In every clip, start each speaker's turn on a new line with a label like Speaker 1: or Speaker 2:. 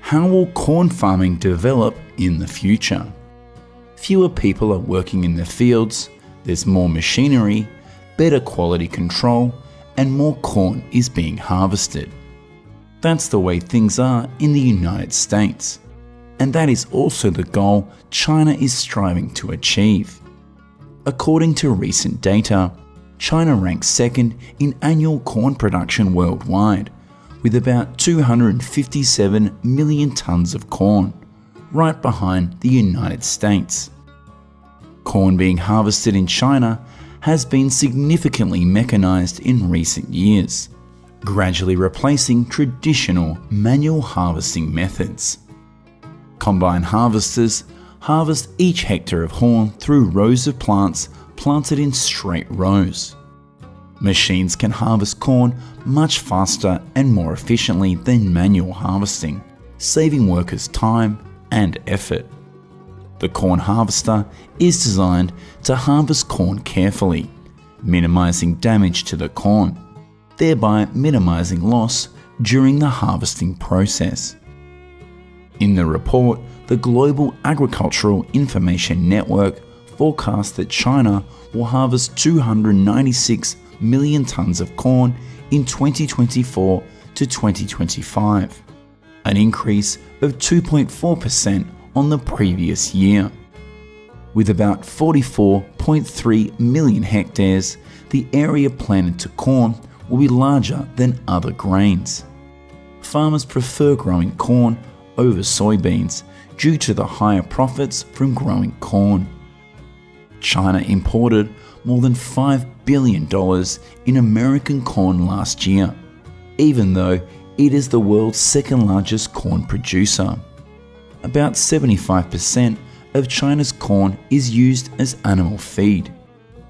Speaker 1: How will corn farming develop in the future? Fewer people are working in the fields, there's more machinery, better quality control, and more corn is being harvested. That's the way things are in the United States. And that is also the goal China is striving to achieve. According to recent data, China ranks second in annual corn production worldwide, with about 257 million tons of corn, right behind the United States. Corn being harvested in China has been significantly mechanized in recent years, gradually replacing traditional manual harvesting methods. Combine harvesters harvest each hectare of corn through rows of plants planted in straight rows. Machines can harvest corn much faster and more efficiently than manual harvesting, saving workers time and effort. The corn harvester is designed to harvest corn carefully, minimizing damage to the corn, thereby minimizing loss during the harvesting process. In the report, the Global Agricultural Information Network forecasts that China will harvest 296 million tons of corn in 2024 to 2025, an increase of 2.4% on the previous year. With about 44.3 million hectares, the area planted to corn will be larger than other grains. Farmers prefer growing corn over soybeans due to the higher profits from growing corn. China imported more than $5 billion in American corn last year, even though it is the world's second largest corn producer. About 75% of China's corn is used as animal feed.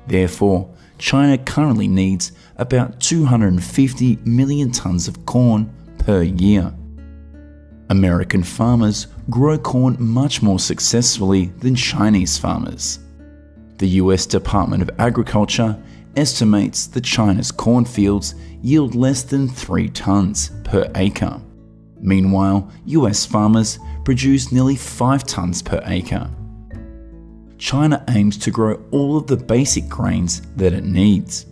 Speaker 1: Therefore, China currently needs about 250 million tons of corn per year. American farmers grow corn much more successfully than Chinese farmers. The US Department of Agriculture estimates that China's cornfields yield less than 3 tons per acre. Meanwhile, US farmers produce nearly 5 tons per acre. China aims to grow all of the basic grains that it needs.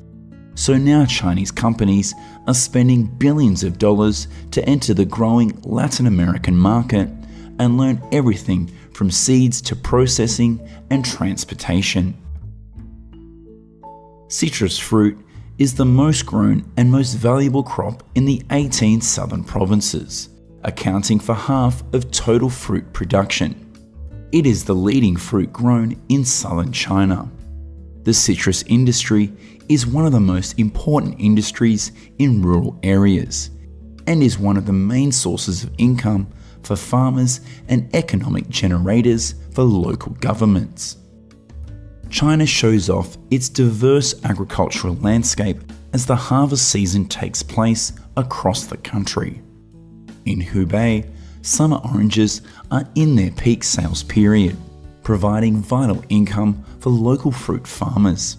Speaker 1: So now Chinese companies are spending billions of dollars to enter the growing Latin American market and learn everything from seeds to processing and transportation. Citrus fruit is the most grown and most valuable crop in the 18 southern provinces, accounting for half of total fruit production. It is the leading fruit grown in southern China. The citrus industry is one of the most important industries in rural areas and is one of the main sources of income for farmers and economic generators for local governments. China shows off its diverse agricultural landscape as the harvest season takes place across the country. In Hubei, summer oranges are in their peak sales period, providing vital income for local fruit farmers.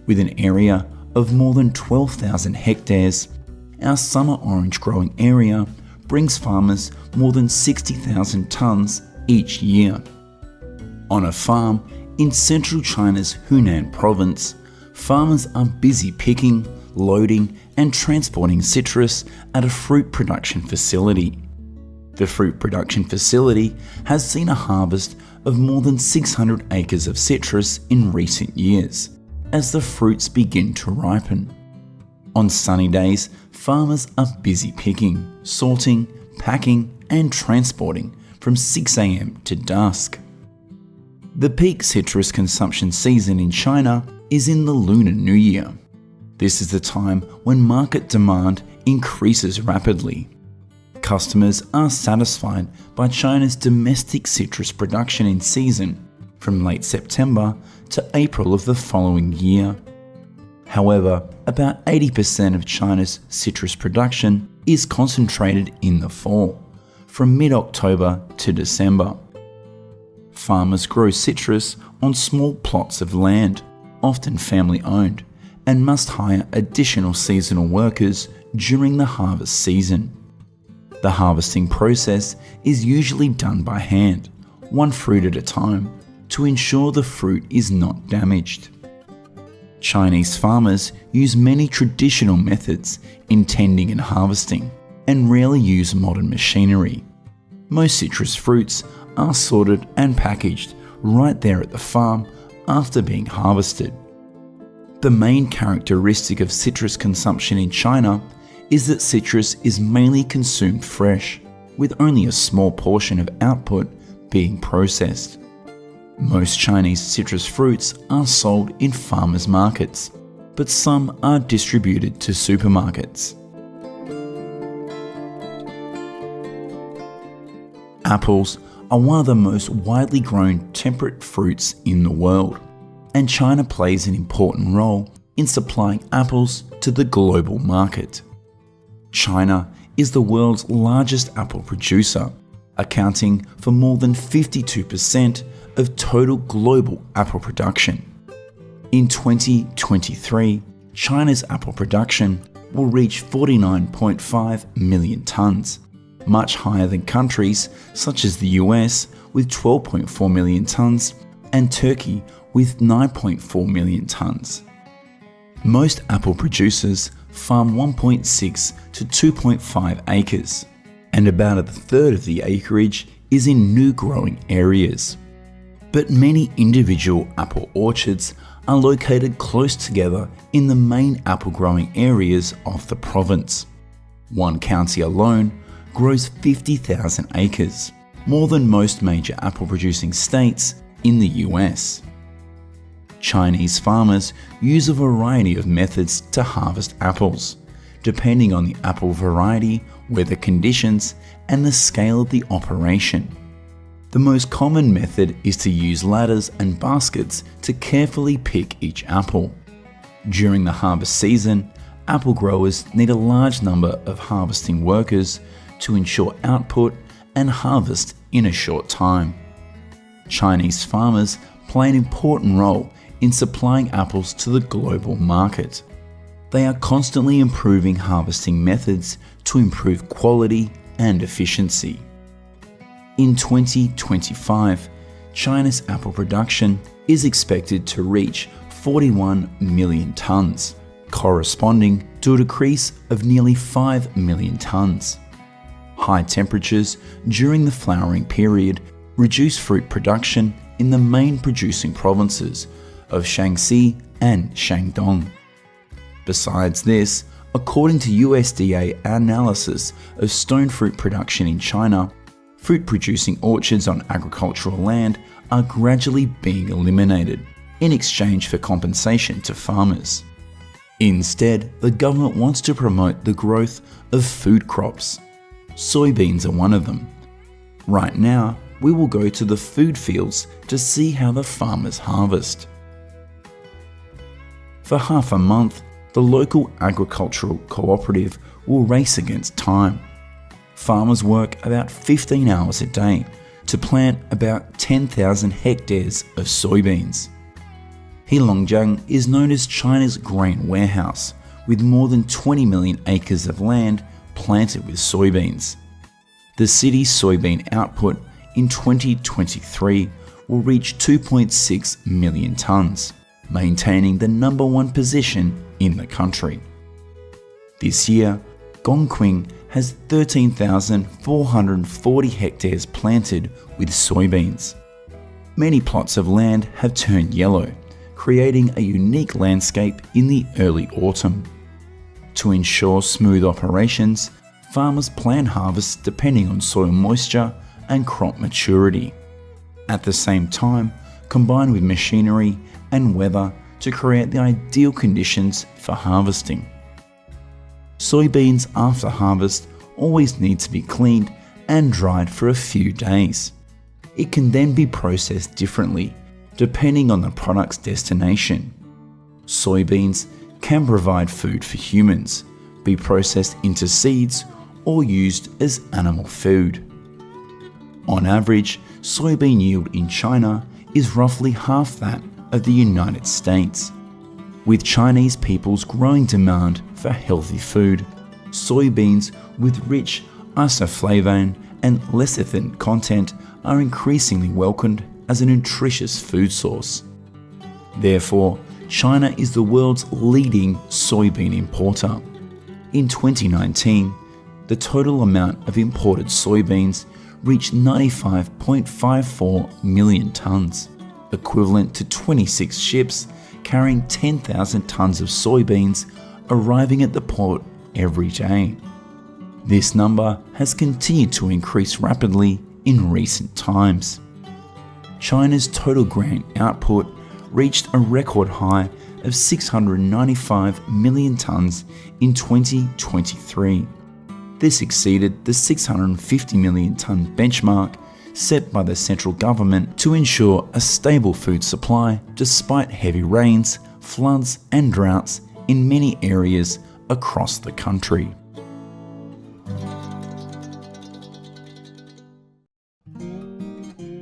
Speaker 1: With an area of more than 12,000 hectares, our summer orange growing area brings farmers more than 60,000 tons each year. On a farm in central China's Hunan province, farmers are busy picking, loading, and transporting citrus at a fruit production facility. The fruit production facility has seen a harvest of more than 600 acres of citrus in recent years, as the fruits begin to ripen. On sunny days, farmers are busy picking, sorting, packing, and transporting from 6 a.m. to dusk. The peak citrus consumption season in China is in the Lunar New Year. This is the time when market demand increases rapidly. Customers are satisfied by China's domestic citrus production in season from late September to April of the following year. However, about 80% of China's citrus production is concentrated in the fall, from mid-October to December. Farmers grow citrus on small plots of land, often family-owned, and must hire additional seasonal workers during the harvest season. The harvesting process is usually done by hand, one fruit at a time, to ensure the fruit is not damaged. Chinese farmers use many traditional methods in tending and harvesting, and rarely use modern machinery. Most citrus fruits are sorted and packaged right there at the farm after being harvested. The main characteristic of citrus consumption in China is that citrus is mainly consumed fresh, with only a small portion of output being processed. Most Chinese citrus fruits are sold in farmers' markets, but some are distributed to supermarkets. Apples are one of the most widely grown temperate fruits in the world, and China plays an important role in supplying apples to the global market. China is the world's largest apple producer, accounting for more than 52% of total global apple production. In 2023, China's apple production will reach 49.5 million tons, much higher than countries such as the US with 12.4 million tons and Turkey with 9.4 million tons. Most apple producers farm 1.6 to 2.5 acres, and about a third of the acreage is in new growing areas. But many individual apple orchards are located close together in the main apple growing areas of the province. One county alone grows 50,000 acres, more than most major apple producing states in the US. Chinese farmers use a variety of methods to harvest apples, depending on the apple variety, weather conditions, and the scale of the operation. The most common method is to use ladders and baskets to carefully pick each apple. During the harvest season, apple growers need a large number of harvesting workers to ensure output and harvest in a short time. Chinese farmers play an important role in supplying apples to the global market. They are constantly improving harvesting methods to improve quality and efficiency. In 2025, China's apple production is expected to reach 41 million tons, corresponding to a decrease of nearly 5 million tons. High temperatures during the flowering period reduce fruit production in the main producing provinces of Shaanxi and Shandong. Besides this, according to USDA analysis of stone fruit production in China, fruit-producing orchards on agricultural land are gradually being eliminated in exchange for compensation to farmers. Instead, the government wants to promote the growth of food crops. Soybeans are one of them. Right now, we will go to the food fields to see how the farmers harvest. For half a month, the local agricultural cooperative will race against time. Farmers work about 15 hours a day to plant about 10,000 hectares of soybeans. Heilongjiang is known as China's grain warehouse, with more than 20 million acres of land planted with soybeans. The city's soybean output in 2023 will reach 2.6 million tons, maintaining the number one position in the country. This year, Gongqing has 13,440 hectares planted with soybeans. Many plots of land have turned yellow, creating a unique landscape in the early autumn. To ensure smooth operations, farmers plan harvests depending on soil moisture and crop maturity. At the same time, combine with machinery and weather to create the ideal conditions for harvesting. Soybeans after harvest always need to be cleaned and dried for a few days. It can then be processed differently depending on the product's destination. Soybeans can provide food for humans, be processed into seeds, or used as animal food. On average, soybean yield in China is roughly half that of the United States. With Chinese people's growing demand for healthy food, soybeans with rich, isoflavone, and lecithin content are increasingly welcomed as a nutritious food source. Therefore, China is the world's leading soybean importer. In 2019, the total amount of imported soybeans reached 95.54 million tonnes, equivalent to 26 ships carrying 10,000 tonnes of soybeans arriving at the port every day. This number has continued to increase rapidly in recent times. China's total grain output reached a record high of 695 million tonnes in 2023. This exceeded the 650 million tonne benchmark set by the central government to ensure a stable food supply despite heavy rains, floods and droughts in many areas across the country.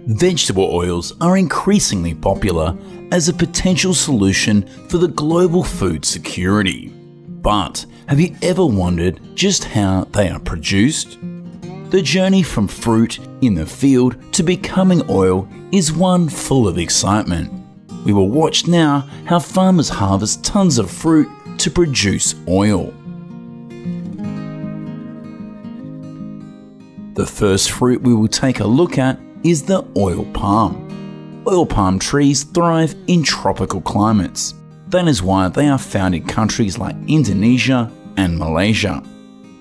Speaker 1: Vegetable oils are increasingly popular as a potential solution for the global food security. But have you ever wondered just how they are produced? The journey from fruit in the field to becoming oil is one full of excitement. We will watch now how farmers harvest tons of fruit to produce oil. The first fruit we will take a look at is the oil palm. Oil palm trees thrive in tropical climates. That is why they are found in countries like Indonesia and Malaysia.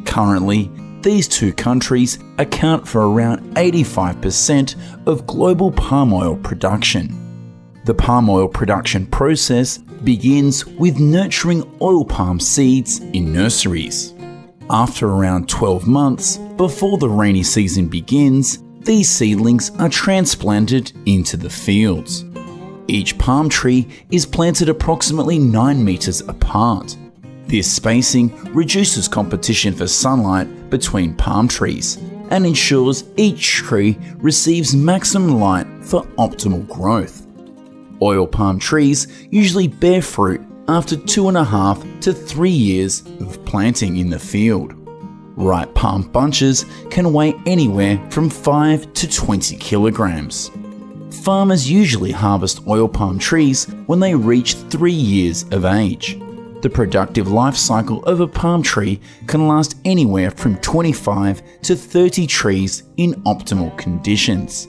Speaker 1: Currently, these two countries account for around 85% of global palm oil production. The palm oil production process begins with nurturing oil palm seeds in nurseries. After around 12 months before the rainy season begins, these seedlings are transplanted into the fields. Each palm tree is planted approximately 9 meters apart. This spacing reduces competition for sunlight between palm trees and ensures each tree receives maximum light for optimal growth. Oil palm trees usually bear fruit after 2.5 to 3 years of planting in the field. Ripe palm bunches can weigh anywhere from 5 to 20 kilograms. Farmers usually harvest oil palm trees when they reach 3 years of age. The productive life cycle of a palm tree can last anywhere from 25 to 30 trees in optimal conditions.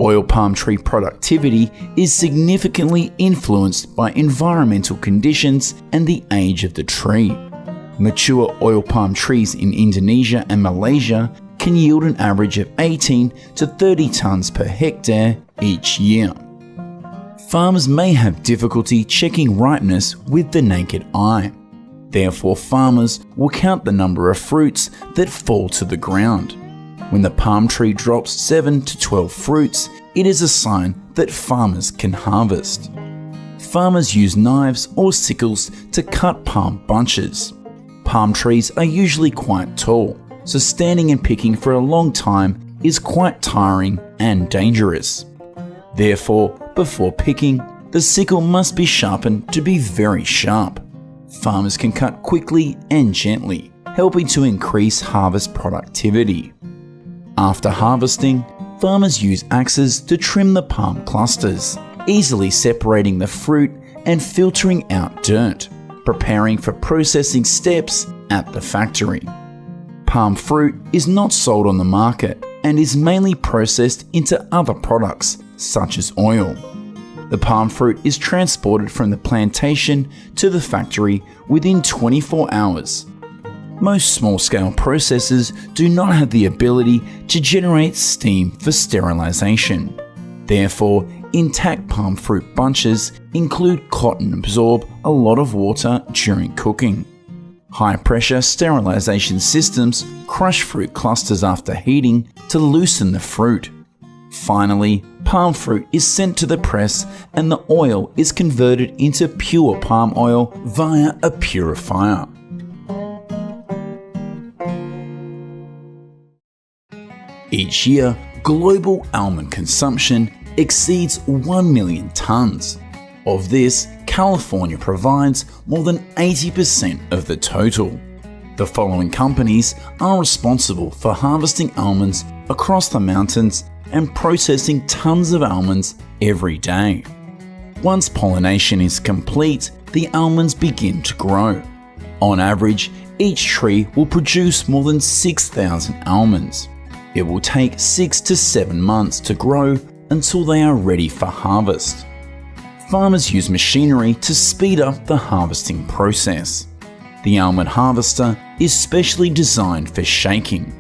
Speaker 1: Oil palm tree productivity is significantly influenced by environmental conditions and the age of the tree. Mature oil palm trees in Indonesia and Malaysia can yield an average of 18 to 30 tonnes per hectare each year. Farmers may have difficulty checking ripeness with the naked eye. Therefore, farmers will count the number of fruits that fall to the ground. When the palm tree drops 7 to 12 fruits, it is a sign that farmers can harvest. Farmers use knives or sickles to cut palm bunches. Palm trees are usually quite tall, so standing and picking for a long time is quite tiring and dangerous. Therefore, before picking, the sickle must be sharpened to be very sharp. Farmers can cut quickly and gently, helping to increase harvest productivity. After harvesting, farmers use axes to trim the palm clusters, easily separating the fruit and filtering out dirt, preparing for processing steps at the factory. Palm fruit is not sold on the market and is mainly processed into other products, such as oil. The palm fruit is transported from the plantation to the factory within 24 hours. Most small-scale processors do not have the ability to generate steam for sterilization. Therefore, intact palm fruit bunches include cotton absorb a lot of water during cooking. High-pressure sterilization systems crush fruit clusters after heating to loosen the fruit. Finally, palm fruit is sent to the press and the oil is converted into pure palm oil via a purifier. Each year, global almond consumption exceeds 1 million tonnes. Of this, California provides more than 80% of the total. The following companies are responsible for harvesting almonds across the mountains and processing tons of almonds every day. Once pollination is complete, the almonds begin to grow. On average, each tree will produce more than 6,000 almonds. It will take 6 to 7 months to grow until they are ready for harvest. Farmers use machinery to speed up the harvesting process. The almond harvester is specially designed for shaking.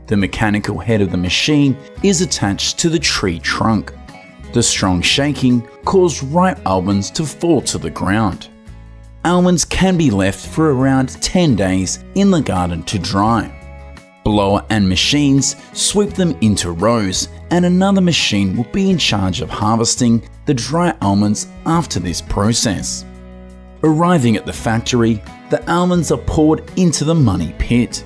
Speaker 1: The mechanical head of the machine is attached to the tree trunk. The strong shaking causes ripe almonds to fall to the ground. Almonds can be left for around 10 days in the garden to dry. Blower and machines sweep them into rows, and another machine will be in charge of harvesting the dry almonds after this process. Arriving at the factory, the almonds are poured into the money pit.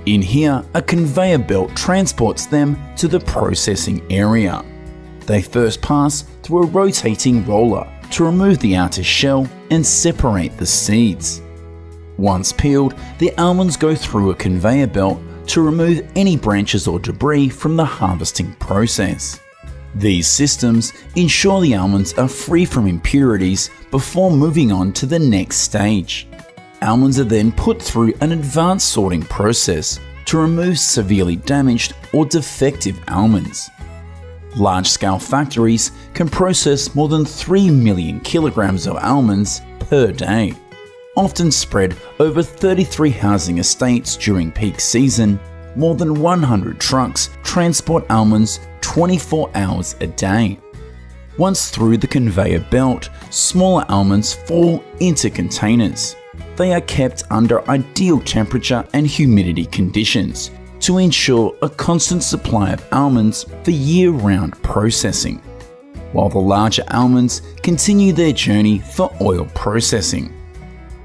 Speaker 1: In here, a conveyor belt transports them to the processing area. They first pass through a rotating roller to remove the outer shell and separate the seeds. Once peeled, the almonds go through a conveyor belt to remove any branches or debris from the harvesting process. These systems ensure the almonds are free from impurities before moving on to the next stage. Almonds are then put through an advanced sorting process to remove severely damaged or defective almonds. Large-scale factories can process more than 3 million kilograms of almonds per day. Often spread over 33 housing estates during peak season, more than 100 trucks transport almonds 24 hours a day. Once through the conveyor belt, smaller almonds fall into containers. They are kept under ideal temperature and humidity conditions to ensure a constant supply of almonds for year-round processing, while the larger almonds continue their journey for oil processing.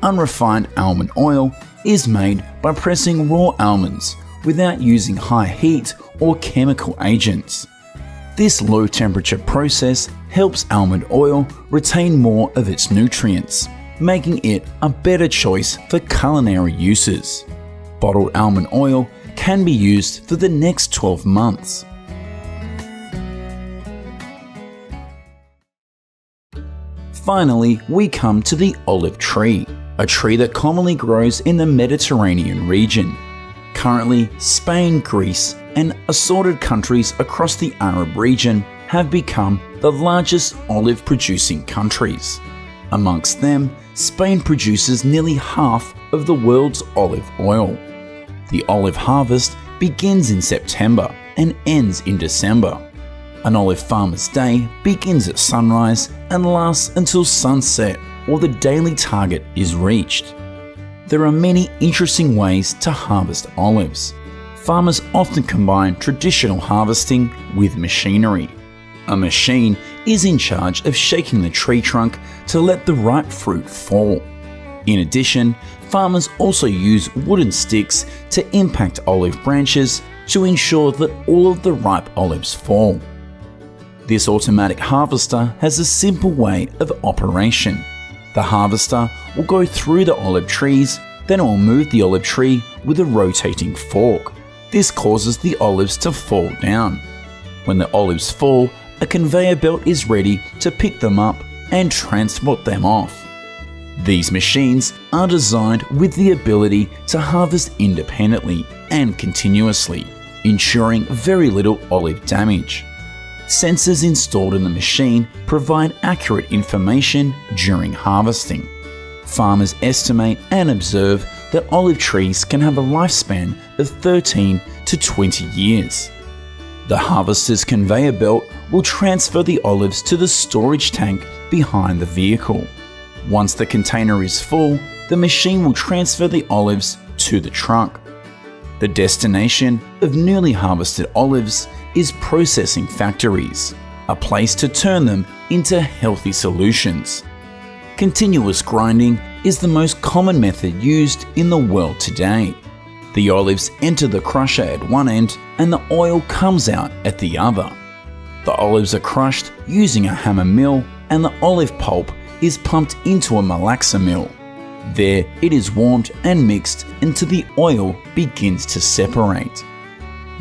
Speaker 1: Unrefined almond oil is made by pressing raw almonds without using high heat or chemical agents. This low-temperature process helps almond oil retain more of its nutrients, making it a better choice for culinary uses. Bottled almond oil can be used for the next 12 months. Finally, we come to the olive tree, a tree that commonly grows in the Mediterranean region. Currently, Spain, Greece, and assorted countries across the Arab region have become the largest olive-producing countries. Amongst them, Spain produces nearly half of the world's olive oil. The olive harvest begins in September and ends in December. An olive farmer's day begins at sunrise and lasts until sunset or the daily target is reached. There are many interesting ways to harvest olives. Farmers often combine traditional harvesting with machinery. A machine is in charge of shaking the tree trunk to let the ripe fruit fall. In addition, farmers also use wooden sticks to impact olive branches to ensure that all of the ripe olives fall. This automatic harvester has a simple way of operation. The harvester will go through the olive trees, then it will move the olive tree with a rotating fork. This causes the olives to fall down. When the olives fall, a conveyor belt is ready to pick them up and transport them off. These machines are designed with the ability to harvest independently and continuously, ensuring very little olive damage. Sensors installed in the machine provide accurate information during harvesting. Farmers estimate and observe that olive trees can have a lifespan of 13 to 20 years. The harvester's conveyor belt will transfer the olives to the storage tank behind the vehicle. Once the container is full, the machine will transfer the olives to the trunk. The destination of newly harvested olives is processing factories, a place to turn them into healthy solutions. Continuous grinding is the most common method used in the world today. The olives enter the crusher at one end and the oil comes out at the other. The olives are crushed using a hammer mill and the olive pulp is pumped into a malaxa mill. There, it is warmed and mixed until the oil begins to separate.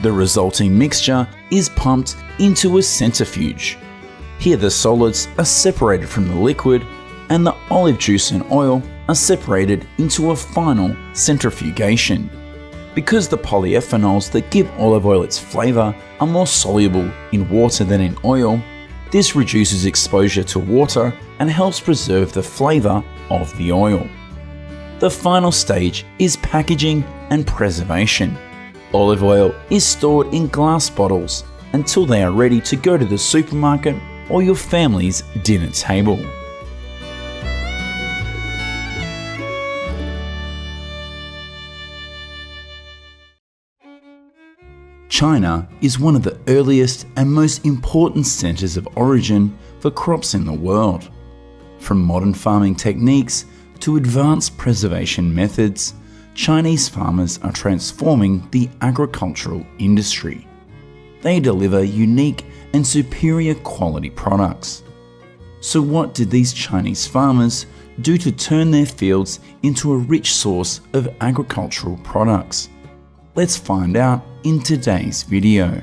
Speaker 1: The resulting mixture is pumped into a centrifuge. Here the solids are separated from the liquid, and the olive juice and oil are separated into a final centrifugation. Because the polyphenols that give olive oil its flavour are more soluble in water than in oil, this reduces exposure to water and helps preserve the flavour of the oil. The final stage is packaging and preservation. Olive oil is stored in glass bottles until they are ready to go to the supermarket or your family's dinner table. China is one of the earliest and most important centres of origin for crops in the world. From modern farming techniques to advanced preservation methods, Chinese farmers are transforming the agricultural industry. They deliver unique and superior quality products. So what did these Chinese farmers do to turn their fields into a rich source of agricultural products? Let's find out in today's video.